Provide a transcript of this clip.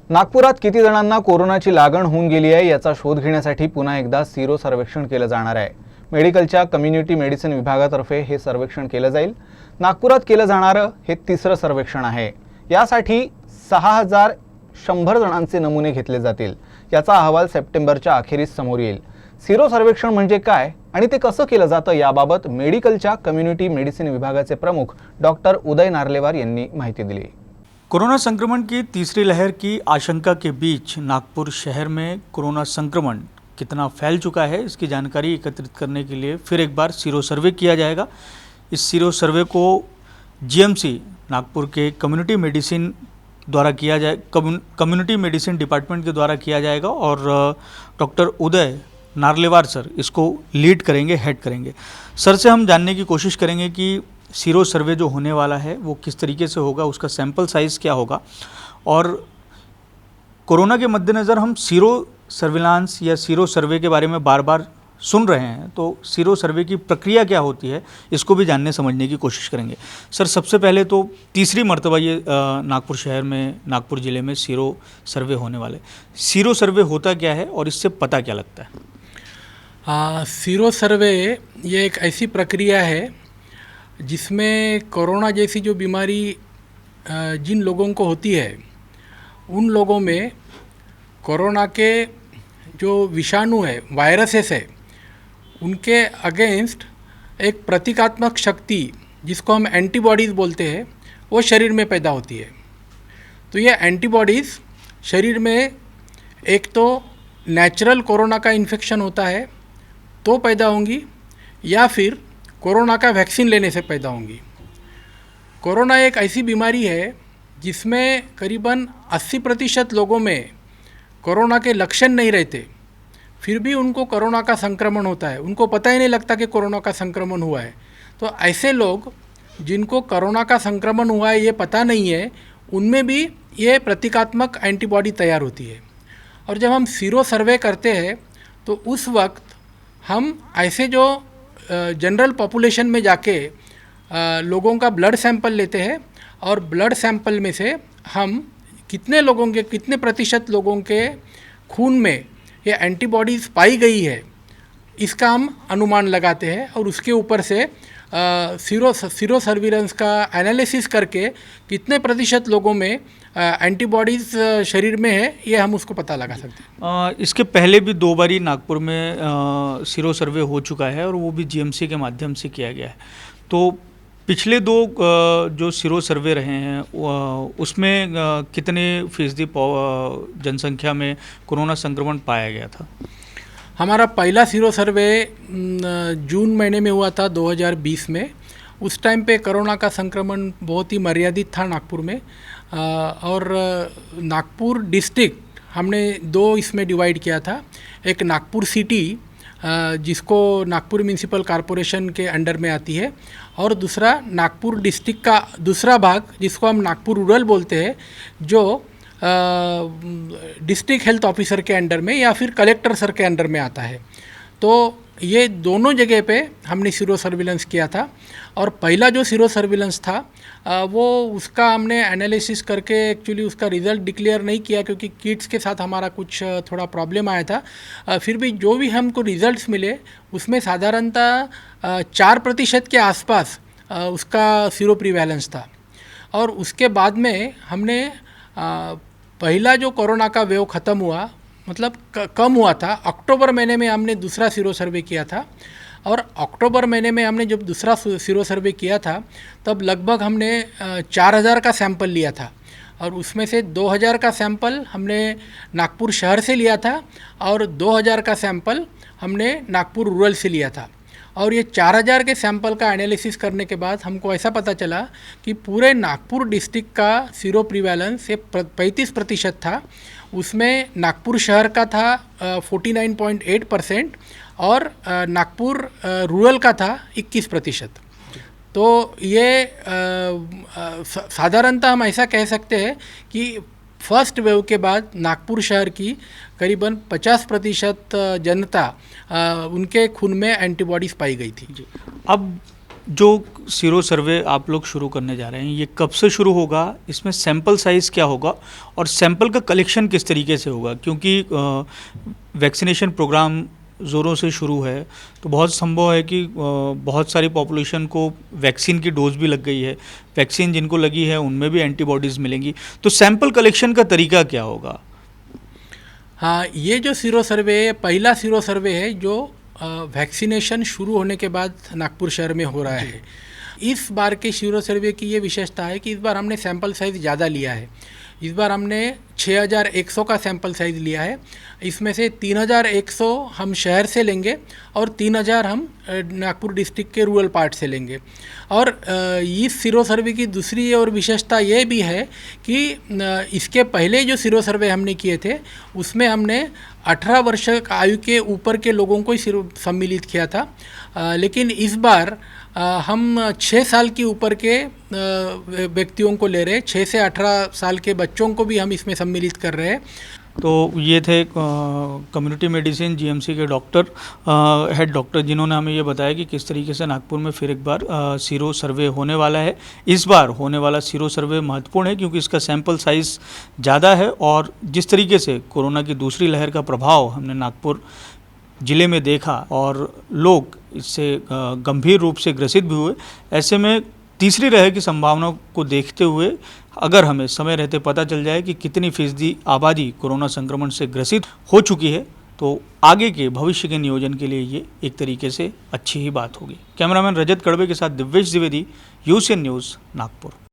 नागपुरात किती जणांना कोरोनाची लागण होऊन गेली आहे याचा शोध घेण्यासाठी पुन्हा एकदा सिरो सर्वेक्षण केलं जाणार आहे। मेडिकलच्या कम्युनिटी मेडिसिन विभागातर्फे हे सर्वेक्षण केलं जाईल। नागपुरात केलं जाणारं हे तिसरं सर्वेक्षण आहे। यासाठी 6100 जणांचे नमुने घेतले जातील। याचा अहवाल सप्टेंबरच्या अखेरीस समोर येईल। सिरो सर्वेक्षण म्हणजे काय आणि ते कसं केलं जातं याबाबत मेडिकलच्या कम्युनिटी मेडिसिन विभागाचे प्रमुख डॉक्टर उदय नार्लेवार यांनी माहिती दिली। कोरोना संक्रमण की तीसरी लहर की आशंका के बीच नागपुर शहर में कोरोना संक्रमण कितना फैल चुका है इसकी जानकारी एकत्रित करने के लिए फिर एक बार सीरो सर्वे किया जाएगा। इस सीरो सर्वे को जीएमसी नागपुर के कम्युनिटी मेडिसिन द्वारा किया जाए कम्युनिटी मेडिसिन डिपार्टमेंट के द्वारा किया जाएगा और डॉक्टर उदय नार्लेवार सर इसको लीड करेंगे, हेड करेंगे। सर से हम जानने की कोशिश करेंगे कि सीरो सर्वे जो होने वाला है वो किस तरीके से होगा, उसका सैंपल साइज़ क्या होगा और कोरोना के मद्देनज़र हम सीरो सर्विलांस या सीरो सर्वे के बारे में बार बार सुन रहे हैं, तो सीरो सर्वे की प्रक्रिया क्या होती है इसको भी जानने समझने की कोशिश करेंगे। सर सबसे पहले तो तीसरी मर्तबा ये नागपुर शहर में, नागपुर ज़िले में सीरो सर्वे होने वाले। सीरो सर्वे होता क्या है और इससे पता क्या लगता है? सीरो सर्वे ये एक ऐसी प्रक्रिया है जिसमें कोरोना जैसी जो बीमारी जिन लोगों को होती है उन लोगों में कोरोना के जो विषाणु है, वायरसेस है, उनके अगेंस्ट एक प्रतीकात्मक शक्ति जिसको हम एंटीबॉडीज़ बोलते हैं वो शरीर में पैदा होती है। तो ये एंटीबॉडीज़ शरीर में एक तो नेचुरल कोरोना का इन्फेक्शन होता है तो पैदा होंगी या फिर कोरोना का वैक्सीन लेने से पैदा होंगी। कोरोना एक ऐसी बीमारी है जिसमें करीबन 80% लोगों में कोरोना के लक्षण नहीं रहते, फिर भी उनको कोरोना का संक्रमण होता है, उनको पता ही नहीं लगता कि कोरोना का संक्रमण हुआ है। तो ऐसे लोग जिनको कोरोना का संक्रमण हुआ है ये पता नहीं है, उनमें भी ये प्रतीकात्मक एंटीबॉडी तैयार होती है। और जब हम सीरो सर्वे करते हैं तो उस वक्त हम ऐसे जो जनरल पॉपुलेशन में जाके लोगों का ब्लड सैंपल लेते हैं और ब्लड सैंपल में से हम कितने प्रतिशत लोगों के खून में ये एंटीबॉडीज़ पाई गई है इसका हम अनुमान लगाते हैं और उसके ऊपर से सीरो सर्विलेंस का एनालिसिस करके कितने प्रतिशत लोगों में एंटीबॉडीज़ शरीर में है ये हम उसको पता लगा सकते हैं। इसके पहले भी 2 बारी नागपुर में सीरो सर्वे हो चुका है और वो भी जीएमसी के माध्यम से किया गया है। तो पिछले 2 जो सीरो सर्वे रहे हैं उसमें कितने फीसदी जनसंख्या में कोरोना संक्रमण पाया गया था? हमारा पहला सीरो सर्वे जून महीने में हुआ था 2020 में। उस टाइम पे कोरोना का संक्रमण बहुत ही मर्यादित था नागपुर में और नागपुर डिस्ट्रिक्ट हमने 2 इसमें डिवाइड किया था। एक नागपुर सिटी जिसको नागपुर म्यूनिसिपल कॉरपोरेशन के अंडर में आती है और दूसरा नागपुर डिस्ट्रिक्ट का दूसरा भाग जिसको हम नागपुर रूरल बोलते हैं, जो डिस्ट्रिक्ट हेल्थ ऑफिसर के अंडर में या फिर कलेक्टर सर के अंडर में आता है। तो ये दोनों जगह पे हमने सीरो सर्विलेंस किया था और पहला जो सीरो सर्विलेंस था वो उसका हमने एनालिसिस करके एक्चुअली उसका रिज़ल्ट डिक्लेयर नहीं किया क्योंकि किट्स के साथ हमारा कुछ थोड़ा प्रॉब्लम आया था। फिर भी जो भी हमको रिज़ल्ट्स मिले उसमें साधारणतः 4% के आसपास उसका सीरो प्रीवैलेंस था। और उसके बाद में हमने पहला जो कोरोना का वेव ख़त्म हुआ, मतलब कम हुआ था, अक्टूबर महीने में हमने दूसरा सीरो सर्वे किया था और अक्टूबर महीने में हमने जब दूसरा सीरो सर्वे किया था तब लगभग हमने 4000 का सैंपल लिया था और उसमें से 2000 का सैंपल हमने नागपुर शहर से लिया था और 2000 का सैंपल हमने नागपुर रूरल से लिया था। और ये 4000 के सैंपल का एनालिसिस करने के बाद हमको ऐसा पता चला कि पूरे नागपुर डिस्ट्रिक्ट का सीरो प्रीवैलेंस ये 35% था। उसमें नागपुर शहर का था 49.8% और नागपुर रूरल का था 21%। तो ये साधारणतः हम ऐसा कह सकते हैं कि फर्स्ट वेव के बाद नागपुर शहर की करीबन 50% जनता उनके खून में एंटीबॉडीज़ पाई गई थी। अब जो सीरो सर्वे आप लोग शुरू करने जा रहे हैं, ये कब से शुरू होगा, इसमें सैंपल साइज़ क्या होगा और सैंपल का कलेक्शन किस तरीके से होगा? क्योंकि वैक्सीनेशन प्रोग्राम ज़ोरों से शुरू है, तो बहुत संभव है कि बहुत सारी पॉपुलेशन को वैक्सीन की डोज भी लग गई है, वैक्सीन जिनको लगी है उनमें भी एंटीबॉडीज़ मिलेंगी, तो सैंपल कलेक्शन का तरीका क्या होगा? हाँ, ये जो सीरो सर्वे है, पहला सीरो सर्वे है जो वैक्सीनेशन शुरू होने के बाद नागपुर शहर में हो रहा है। इस बार के सीरो सर्वे की ये विशेषता है कि इस बार हमने सैंपल साइज़ ज़्यादा लिया है। इस बार हमने 6100 का सैंपल साइज़ लिया है। इसमें से 3100 हम शहर से लेंगे और 3000 हम नागपुर डिस्ट्रिक्ट के रूरल पार्ट से लेंगे। और इस सीरो सर्वे की दूसरी और विशेषता ये भी है कि इसके पहले जो सीरो सर्वे हमने किए थे उसमें हमने 18 वर्ष आयु के ऊपर के लोगों को ही सम्मिलित किया था, लेकिन इस बार हम 6 साल की ऊपर के व्यक्तियों को ले रहे हैं। 6 से 18 साल के बच्चों को भी हम इसमें सम्मिलित कर रहे हैं। तो ये थे कम्युनिटी मेडिसिन जीएमसी के डॉक्टर, हेड डॉक्टर, जिन्होंने हमें ये बताया कि किस तरीके से नागपुर में फिर एक बार सीरो सर्वे होने वाला है। इस बार होने वाला सीरो सर्वे महत्वपूर्ण है क्योंकि इसका सैंपल साइज़ ज़्यादा है और जिस तरीके से कोरोना की दूसरी लहर का प्रभाव हमने नागपुर ज़िले में देखा और लोग इससे गंभीर रूप से ग्रसित भी हुए, ऐसे में तीसरी लहर की संभावना को देखते हुए अगर हमें समय रहते पता चल जाए कि कितनी फीसदी आबादी कोरोना संक्रमण से ग्रसित हो चुकी है, तो आगे के भविष्य के नियोजन के लिए ये एक तरीके से अच्छी ही बात होगी। कैमरामैन रजत कड़वे के साथ दिव्येश द्विवेदी, यूसीएन न्यूज़, नागपुर।